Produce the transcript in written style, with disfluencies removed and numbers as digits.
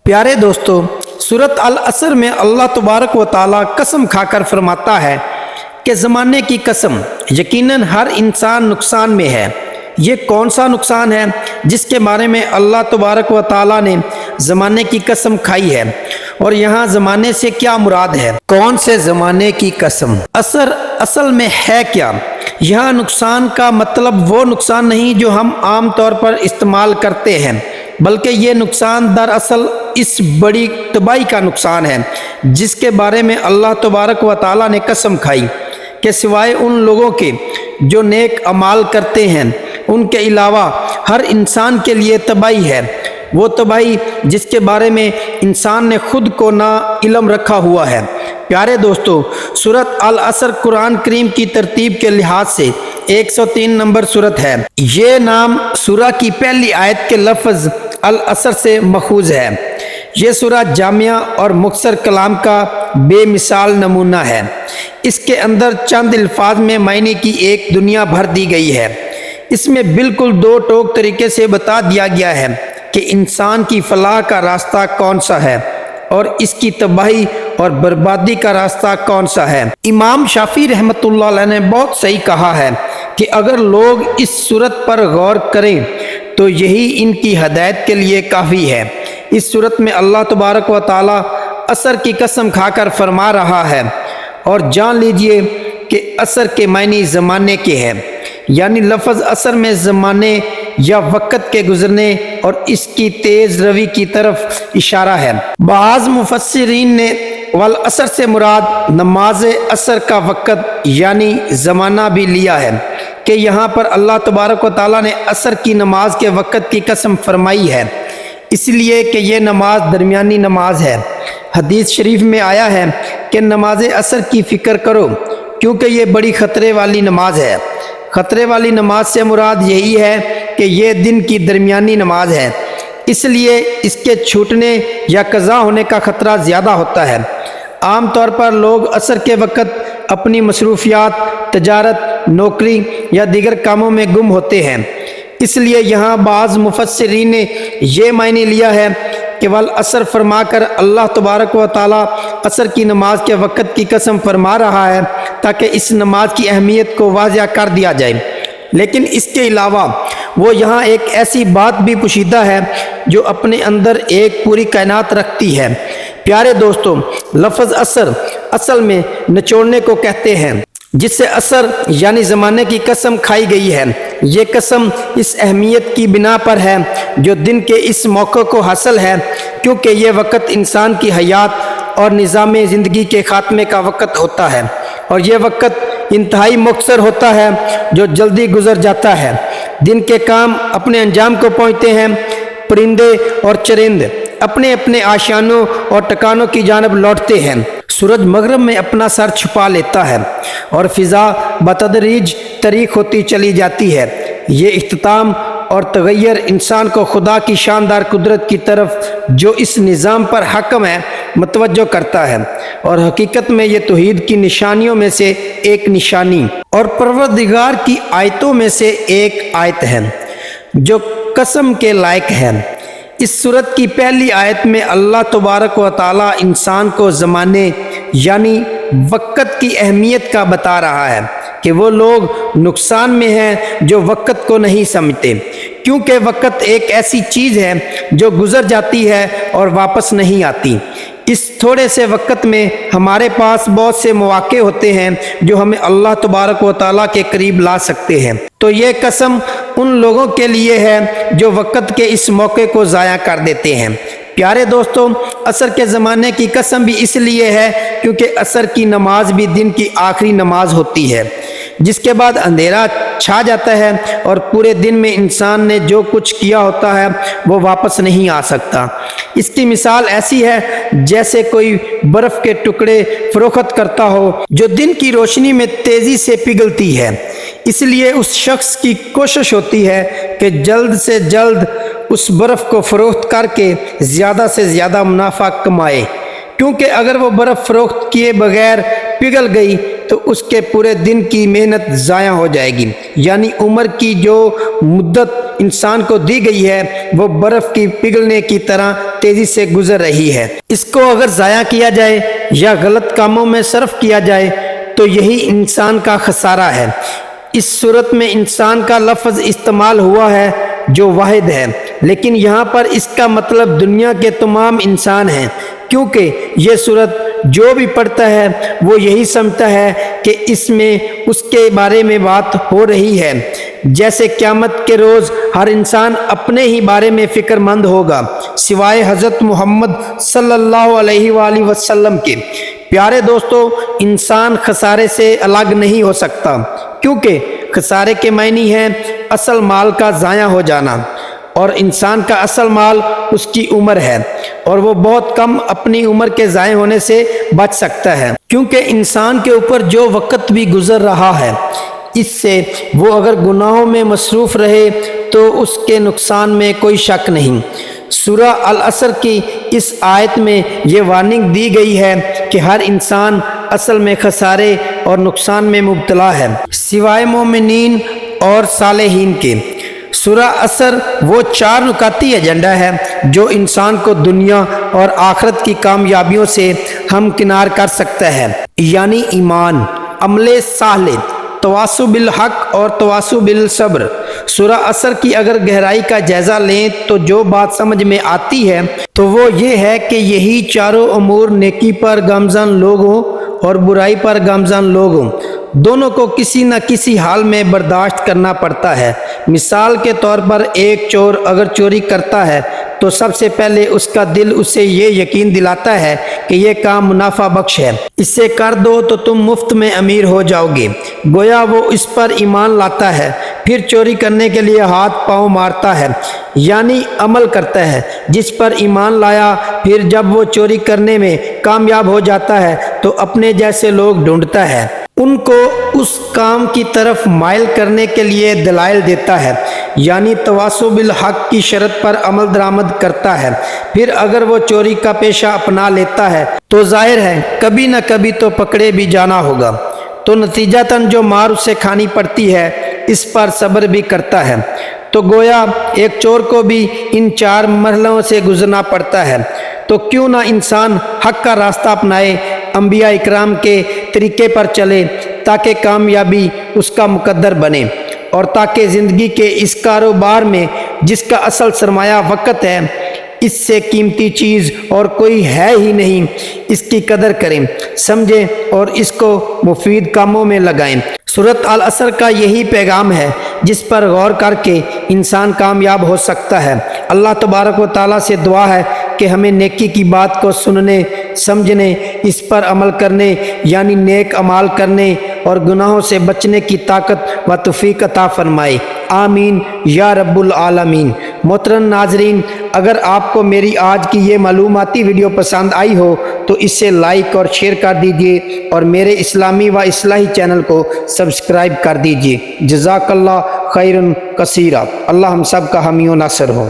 प्यारे दोस्तों, सूरत अल असर में अल्लाह तबारक व ताला कसम खाकर फरमाता है कि ज़माने की कसम, यकीनन हर इंसान नुकसान में है। ये कौन सा नुकसान है जिसके बारे में अल्लाह तबारक व ताला ने ज़माने की कसम खाई है, और यहाँ ज़माने से क्या मुराद है? कौन से ज़माने की कसम? असर असल में है क्या? यहाँ नुकसान का मतलब वो नुकसान नहीं जो हम आम तौर पर इस्तेमाल करते हैं, बल्कि ये नुकसान दरअसल इस बड़ी तबाही का नुकसान है जिसके बारे में अल्लाह तबारक व ताला ने कसम खाई कि सिवाय उन लोगों के जो नेक अमाल करते हैं, उनके अलावा हर इंसान के लिए तबाही है। वो तबाही जिसके बारे में इंसान ने खुद को ना इल्म रखा हुआ है। प्यारे दोस्तों, सूरत अल असर कुरान करीम की तरतीब के लिहाज से 103 नंबर सूरत है। ये नाम सूरह की पहली आयत के लफ्ज़ अल असर से मखूज है। ये सूरह जामिया और मुख्तसर कलाम का बेमिसाल नमूना है। इसके अंदर चंद अल्फाज में मायने की एक दुनिया भर दी गई है। इसमें बिल्कुल दो टोक तरीके से बता दिया गया है कि इंसान की फलाह का रास्ता कौन सा है और इसकी तबाही और बर्बादी का रास्ता कौन सा है। इमाम शाफी रहमतुल्लाह अलैह ने बहुत सही कहा है कि अगर लोग इस सूरत पर गौर करें तो यही इनकी हदायत के लिए काफ़ी है। इस सूरत में अल्लाह तबारक व ताला असर की कसम खाकर फरमा रहा है, और जान लीजिए कि असर के मायने ज़माने के हैं, यानी लफ्ज़ असर में ज़माने या वक़्त के गुज़रने और इसकी तेज़ रवी की तरफ इशारा है। बाज़ मुफस्सिरीन ने वल असर से मुराद नमाज असर का वक़्त यानी ज़माना भी लिया है कि यहाँ पर अल्लाह तबारक व ताला ने असर की नमाज के वक़्त की कसम फरमाई है, इसलिए कि ये नमाज दरमियानी नमाज है। हदीस शरीफ में आया है कि नमाज असर की फ़िक्र करो क्योंकि ये बड़ी ख़तरे वाली नमाज है। ख़तरे वाली नमाज से मुराद यही है कि ये दिन की दरमियानी नमाज है, इसलिए इसके छूटने या कज़ा होने का ख़तरा ज़्यादा होता है। आम तौर पर लोग असर के वक़्त अपनी मसरूफियात, तजारत, नौकरी या दीगर कामों में गुम होते हैं, इसलिए यहाँ बाज़ मुफस्सिरीन ने ये मायने लिया है कि वल असर फरमा कर अल्लाह तबारक व ताला असर की नमाज के वक़्त की कसम फरमा रहा है ताकि इस नमाज की अहमियत को वाज़िया कर दिया जाए। लेकिन इसके अलावा वो यहाँ एक ऐसी बात भी पोशीदा है जो अपने अंदर एक पूरी कायनात रखती है। प्यारे दोस्तों, लफ्ज़ असर असल में निचोड़ने को कहते हैं, जिससे असर यानी ज़माने की कसम खाई गई है। ये कसम इस अहमियत की बिना पर है जो दिन के इस मौके को हासिल है, क्योंकि ये वक़्त इंसान की हयात और निज़ाम ज़िंदगी के ख़ात्मे का वक़्त होता है, और ये वक़्त इंतहाई मुख्तसर होता है जो जल्दी गुज़र जाता है। दिन के काम अपने अंजाम को पहुँचते हैं। परिंदे और चरिंद अपने अपने आशियानों और टकानों की जानब लौटते हैं। सूरज मगरब में अपना सर छुपा लेता है और फ़िज़ा बतदरीज तरीक़ होती चली जाती है। ये इख्तिताम और तग़य्युर इंसान को खुदा की शानदार कुदरत की तरफ जो इस निज़ाम पर हकम है मतवज्जो करता है, और हकीकत में ये तौहीद की निशानियों में से एक निशानी और परवरदिगार की आयतों में से एक आयत है जो कसम के लायक है। इस सूरत की पहली आयत में अल्लाह तबारक व ताला इंसान को ज़माने यानी वक़्त की अहमियत का बता रहा है कि वो लोग नुकसान में हैं जो वक़्त को नहीं समझते, क्योंकि वक़्त एक ऐसी चीज़ है जो गुज़र जाती है और वापस नहीं आती। इस थोड़े से वक़्त में हमारे पास बहुत से मौक़े होते हैं जो हमें अल्लाह तबारक व ताला के करीब ला सकते हैं। तो ये कसम उन लोगों के लिए है जो वक़्त के इस मौके को ज़ाया कर देते हैं। प्यारे दोस्तों, असर के ज़माने की कसम भी इसलिए है क्योंकि असर की नमाज भी दिन की आखिरी नमाज होती है, जिसके बाद अंधेरा छा जाता है और पूरे दिन में इंसान ने जो कुछ किया होता है वो वापस नहीं आ सकता। इसकी मिसाल ऐसी है जैसे कोई बर्फ़ के टुकड़े फ़रोख्त करता हो जो दिन की रोशनी में तेज़ी से पिघलती है। इसलिए उस शख्स की कोशिश होती है कि जल्द से जल्द उस बर्फ़ को फ़रोख्त करके ज़्यादा से ज़्यादा मुनाफा कमाए, क्योंकि अगर वो बर्फ़ फ़रोख्त किए बगैर पिघल गई تو اس کے پورے دن کی محنت ضائع ہو جائے گی، یعنی عمر کی جو مدت انسان کو دی گئی ہے وہ برف کی پگھلنے کی طرح تیزی سے گزر رہی ہے۔ اس کو اگر ضائع کیا جائے یا غلط کاموں میں صرف کیا جائے تو یہی انسان کا خسارہ ہے۔ اس صورت میں انسان کا لفظ استعمال ہوا ہے جو واحد ہے، لیکن یہاں پر اس کا مطلب دنیا کے تمام انسان ہیں، کیونکہ یہ صورت جو بھی پڑھتا ہے وہ یہی سمجھتا ہے کہ اس میں اس کے بارے میں بات ہو رہی ہے، جیسے قیامت کے روز ہر انسان اپنے ہی بارے میں فکر مند ہوگا سوائے حضرت محمد صلی اللہ علیہ وآلہ وسلم کے۔ پیارے دوستو، انسان خسارے سے الگ نہیں ہو سکتا، کیونکہ خسارے کے معنی ہے اصل مال کا ضائع ہو جانا، اور انسان کا اصل مال اس کی عمر ہے، اور وہ بہت کم اپنی عمر کے ضائع ہونے سے بچ سکتا ہے، کیونکہ انسان کے اوپر جو وقت بھی گزر رہا ہے اس سے وہ اگر گناہوں میں مصروف رہے تو اس کے نقصان میں کوئی شک نہیں۔ سورہ العصر کی اس آیت میں یہ وارننگ دی گئی ہے کہ ہر انسان اصل میں خسارے اور نقصان میں مبتلا ہے سوائے مومنین اور صالحین کے۔ سورہ عصر وہ 4 نکاتی ایجنڈا ہے جو انسان کو دنیا اور آخرت کی کامیابیوں سے ہمکنار کر سکتا ہے، یعنی ایمان، عمل صالح، تواصی بالحق اور تواصی بالصبر۔ سورہ عصر کی اگر گہرائی کا جائزہ لیں تو جو بات سمجھ میں آتی ہے تو وہ یہ ہے کہ یہی چاروں امور نیکی پر گامزن لوگوں اور برائی پر گامزن لوگوں دونوں کو کسی نہ کسی حال میں برداشت کرنا پڑتا ہے۔ مثال کے طور پر ایک چور اگر چوری کرتا ہے تو سب سے پہلے اس کا دل اسے یہ یقین دلاتا ہے کہ یہ کام منافع بخش ہے، اسے کر دو تو تم مفت میں امیر ہو جاؤ گے، گویا وہ اس پر ایمان لاتا ہے، پھر چوری کرنے کے لیے ہاتھ پاؤں مارتا ہے، یعنی عمل کرتا ہے جس پر ایمان لایا، پھر جب وہ چوری کرنے میں کامیاب ہو جاتا ہے تو اپنے جیسے لوگ ڈھونڈتا ہے، ان کو اس کام کی طرف مائل کرنے کے لیے دلائل دیتا ہے، یعنی تواصی بالحق کی شرط پر عمل درآمد کرتا ہے۔ پھر اگر وہ چوری کا پیشہ اپنا لیتا ہے تو ظاہر ہے کبھی نہ کبھی تو پکڑے بھی جانا ہوگا، تو نتیجتاً جو مار اسے کھانی پڑتی ہے اس پر صبر بھی کرتا ہے۔ تو گویا ایک چور کو بھی ان 4 مرحلوں سے گزرنا پڑتا ہے، تو کیوں نہ انسان حق کا راستہ اپنائے، انبیاء اکرام کے طریقے پر چلے تاکہ کامیابی اس کا مقدر بنے، اور تاکہ زندگی کے اس کاروبار میں جس کا اصل سرمایہ وقت ہے، اس سے قیمتی چیز اور کوئی ہے ہی نہیں، اس کی قدر کریں، سمجھیں اور اس کو مفید کاموں میں لگائیں۔ سورۃ العصر کا یہی پیغام ہے جس پر غور کر کے انسان کامیاب ہو سکتا ہے۔ اللہ تبارک و تعالیٰ سے دعا ہے کہ ہمیں نیکی کی بات کو سننے، سمجھنے، اس پر عمل کرنے یعنی نیک اعمال کرنے اور گناہوں سے بچنے کی طاقت و توفیق عطا فرمائے، آمین یا رب العالمین۔ محترم ناظرین، اگر آپ کو میری آج کی یہ معلوماتی ویڈیو پسند آئی ہو تو اسے لائک اور شیئر کر دیجئے، اور میرے اسلامی و اصلاحی چینل کو سبسکرائب کر دیجئے۔ جزاک اللہ خیرن کثیرہ۔ اللہ ہم سب کا حامی و ناصر ہو۔